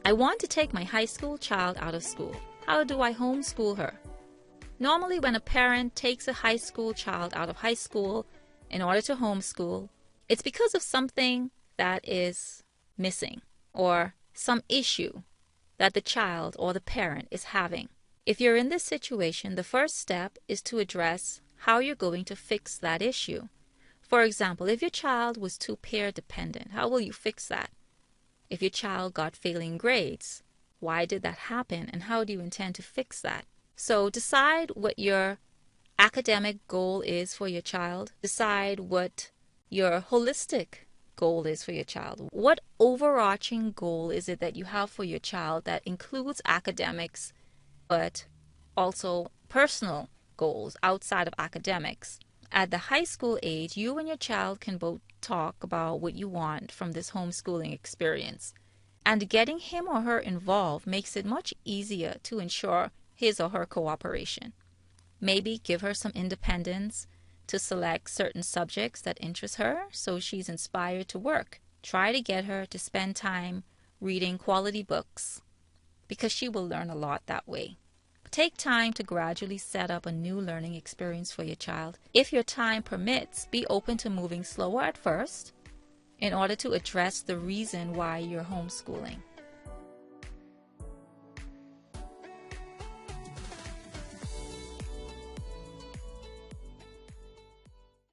I want to take my high school child out of school. How do I homeschool her? Normally, when a parent takes a high school child out of high school in order to homeschool, it's because of something that is missing or some issue that the child or the parent is having. If you're in this situation, the first step is to address how you're going to fix that issue. For example, if your child was too peer dependent, how will you fix that? If your child got failing grades, why did that happen and how do you intend to fix that? So decide what your academic goal is for your child. Decide what your holistic goal is for your child. What overarching goal is it that you have for your child that includes academics, but also personal goals outside of academics? At the high school age, you and your child can both talk about what you want from this homeschooling experience. And getting him or her involved makes it much easier to ensure his or her cooperation. Maybe give her some independence to select certain subjects that interest her so she's inspired to work. Try to get her to spend time reading quality books because she will learn a lot that way. Take time to gradually set up a new learning experience for your child. If your time permits, be open to moving slower at first in order to address the reason why you're homeschooling.